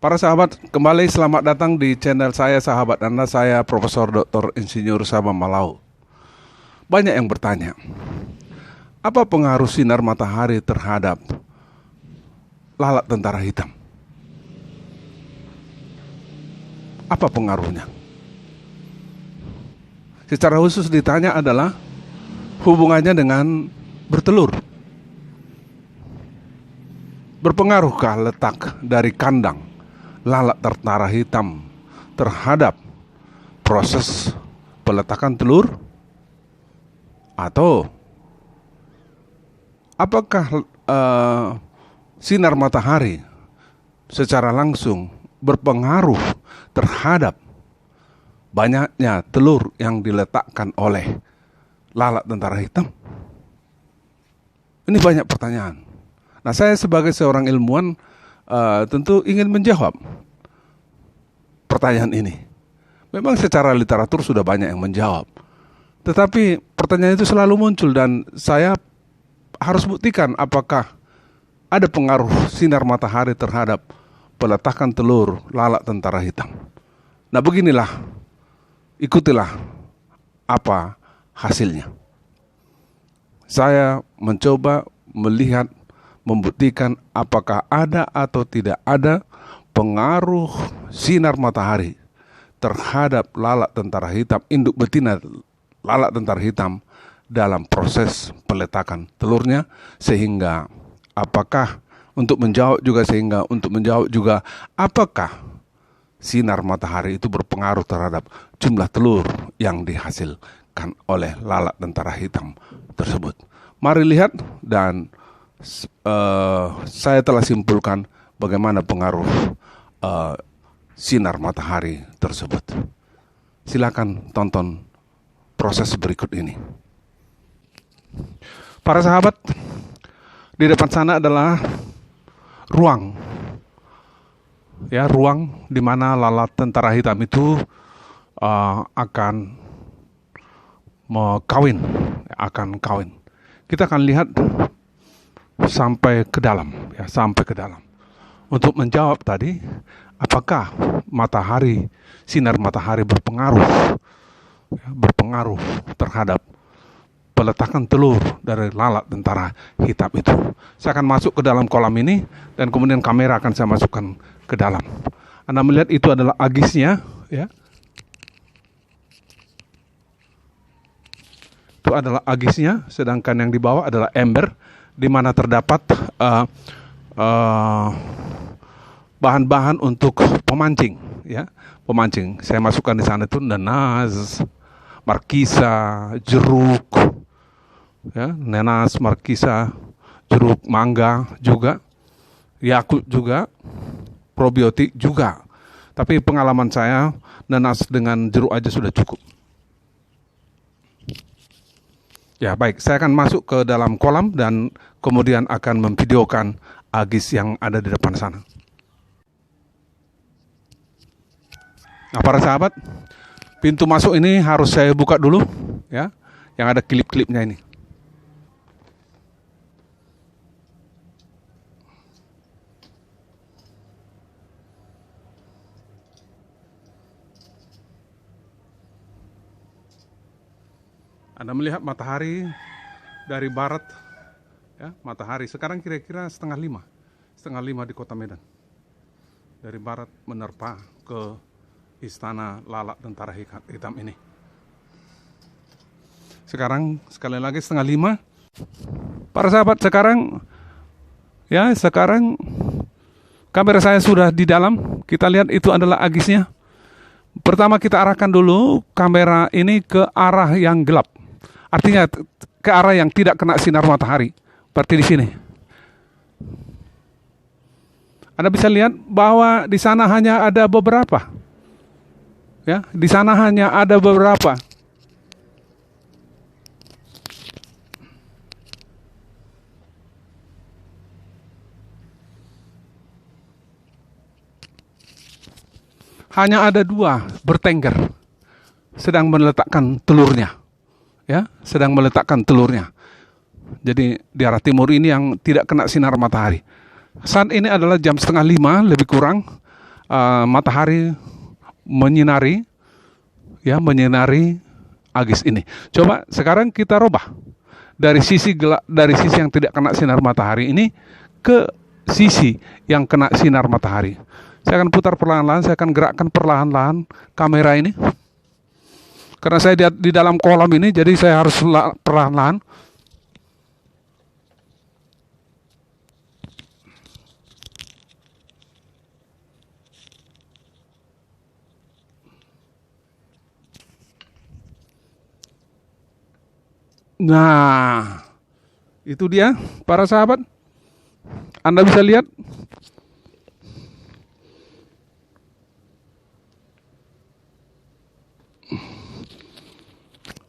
Para sahabat, kembali selamat datang di channel saya, sahabat Anda. Saya Profesor Dr. Insinyur Sabam Malau. Banyak yang bertanya, apa pengaruh sinar matahari terhadap lalat tentara hitam? Apa pengaruhnya? Secara khusus ditanya adalah hubungannya dengan bertelur. Berpengaruhkah letak dari kandang lalat tentara hitam terhadap proses peletakan telur? Atau apakah sinar matahari secara langsung berpengaruh terhadap banyaknya telur yang diletakkan oleh lalat tentara hitam? Ini banyak pertanyaan. Nah, saya sebagai seorang ilmuwan tentu ingin menjawab pertanyaan ini. Memang secara literatur sudah banyak yang menjawab, tetapi pertanyaan itu selalu muncul dan saya harus buktikan apakah ada pengaruh sinar matahari terhadap peletakan telur lalat tentara hitam. Nah, beginilah, ikutilah apa hasilnya. Saya mencoba melihat, membuktikan apakah ada atau tidak ada pengaruh sinar matahari terhadap lalat tentara hitam, induk betina lalat tentara hitam dalam proses peletakan telurnya, sehingga apakah untuk menjawab juga apakah sinar matahari itu berpengaruh terhadap jumlah telur yang dihasilkan oleh lalat tentara hitam tersebut. Mari lihat, dan saya telah simpulkan bagaimana pengaruh sinar matahari tersebut. Silakan tonton proses berikut ini. Para sahabat, di depan sana adalah ruang di mana lalat tentara hitam itu akan kawin. Kita akan lihat sampai ke dalam. Untuk menjawab tadi, apakah sinar matahari berpengaruh terhadap peletakan telur dari lalat tentara hitam itu. Saya akan masuk ke dalam kolam ini dan kemudian kamera akan saya masukkan ke dalam. Anda melihat itu adalah agisnya, ya. Itu adalah agisnya, sedangkan yang di bawah adalah ember, di mana terdapat bahan-bahan untuk pemancing, ya. Pemancing. Saya masukkan di sana itu nanas, markisa, jeruk, ya, nanas, markisa, jeruk, mangga juga, yakult juga, probiotik juga. Tapi pengalaman saya, nanas dengan jeruk aja sudah cukup. Ya, baik, saya akan masuk ke dalam kolam dan kemudian akan memvideokan agis yang ada di depan sana. Nah, para sahabat, pintu masuk ini harus saya buka dulu, ya, yang ada klip-klipnya ini. Anda melihat matahari dari barat, ya, matahari sekarang kira-kira setengah lima di kota Medan. Dari barat menerpa ke istana lalat tentara hitam ini. Sekarang sekali lagi setengah lima. Para sahabat, sekarang kamera saya sudah di dalam. Kita lihat itu adalah agisnya. Pertama kita arahkan dulu kamera ini ke arah yang gelap. Artinya ke arah yang tidak kena sinar matahari. Seperti di sini. Anda bisa lihat bahwa di sana hanya ada beberapa. Ya, di sana hanya ada beberapa. Hanya ada 2 bertengger sedang meletakkan telurnya. Ya, sedang meletakkan telurnya. Jadi di arah timur ini yang tidak kena sinar matahari. Saat ini adalah jam 4:30 lebih kurang. matahari menyinari Agis ini. Coba sekarang kita rubah dari sisi yang tidak kena sinar matahari ini ke sisi yang kena sinar matahari. Saya akan putar perlahan-lahan, saya akan gerakkan perlahan-lahan kamera ini. Karena saya di dalam kolam ini, jadi saya harus perlahan-lahan. Nah, itu dia para sahabat. Anda bisa lihat.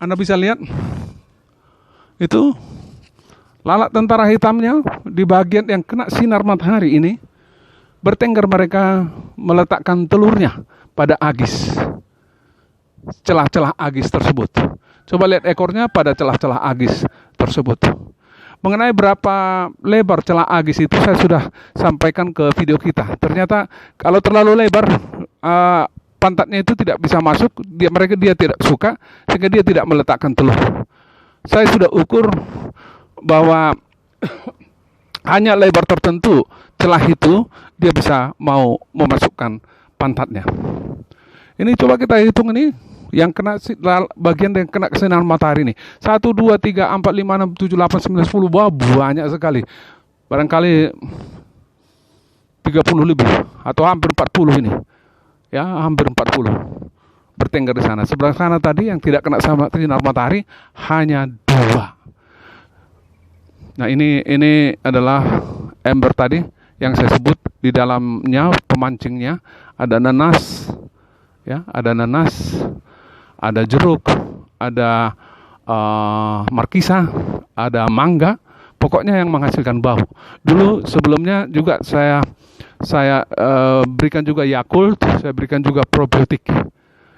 Anda bisa lihat. Itu lalat tentara hitamnya di bagian yang kena sinar matahari ini. Bertengger mereka meletakkan telurnya pada Agis. Celah-celah Agis tersebut. Coba lihat ekornya pada celah-celah Agis tersebut. Mengenai berapa lebar celah Agis itu saya sudah sampaikan ke video kita. Ternyata kalau terlalu lebar, pantatnya itu tidak bisa masuk, dia tidak suka, sehingga dia tidak meletakkan telur. Saya sudah ukur bahwa hanya lebar tertentu celah itu dia bisa mau memasukkan pantatnya. Ini coba kita hitung ini. Yang kena bagian yang kena sinar matahari ini 1, 2, 3, 4, 5, 6, 7, 8, 9, 10. Wah, banyak sekali. Barangkali 30 lebih atau hampir 40 ini. Ya, hampir 40 bertengger di sana. Sebelah sana tadi yang tidak kena sinar matahari hanya 2. Nah, ini adalah ember tadi yang saya sebut. Di dalamnya pemancingnya ada nanas, ya, ada nanas, ada jeruk, ada markisa, ada mangga, pokoknya yang menghasilkan bau. Dulu sebelumnya juga saya berikan juga Yakult, saya berikan juga probiotik.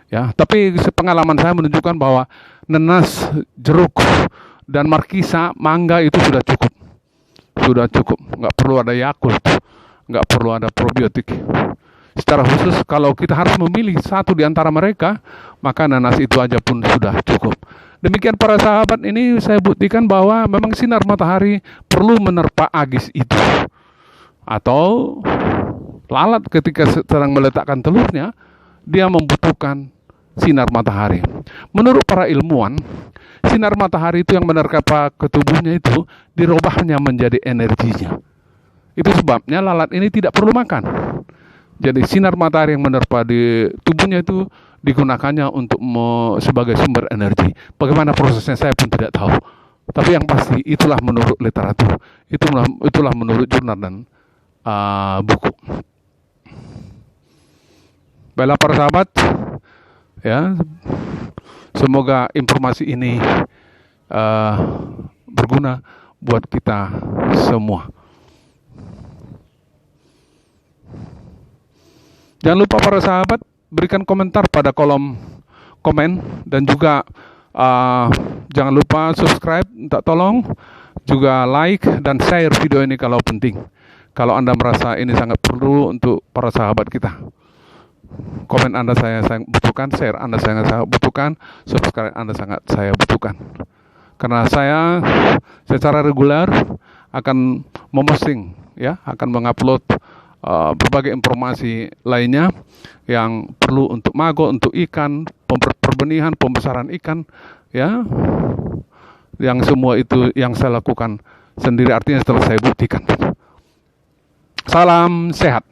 Ya, tapi pengalaman saya menunjukkan bahwa nanas, jeruk, dan markisa, mangga itu sudah cukup. Sudah cukup, nggak perlu ada Yakult, nggak perlu ada probiotik. Secara khusus kalau kita harus memilih satu di antara mereka, maka nanas itu aja pun sudah cukup. Demikian para sahabat, ini saya buktikan bahwa memang sinar matahari perlu menerpa Agis itu. Atau lalat ketika sedang meletakkan telurnya, dia membutuhkan sinar matahari. Menurut para ilmuwan, sinar matahari itu yang menerpa ke tubuhnya itu dirubahnya menjadi energinya. Itu sebabnya lalat ini tidak perlu makan. Jadi sinar matahari yang menerpa di tubuhnya itu digunakannya untuk sebagai sumber energi. Bagaimana prosesnya saya pun tidak tahu. Tapi yang pasti itulah menurut literatur, itulah menurut jurnal dan buku. Baiklah para sahabat, ya, semoga informasi ini berguna buat kita semua. Jangan lupa para sahabat berikan komentar pada kolom komen, dan juga jangan lupa subscribe, minta tolong juga like dan share video ini kalau penting. Kalau Anda merasa ini sangat perlu untuk para sahabat kita. Komen Anda saya butuhkan, share Anda saya butuhkan, subscribe Anda sangat saya butuhkan. Karena saya secara reguler akan memposting, ya, akan mengupload berbagai informasi lainnya yang perlu untuk mago, untuk ikan, perbenihan, pembesaran ikan, ya, yang semua itu yang saya lakukan sendiri, artinya setelah saya buktikan. Salam sehat.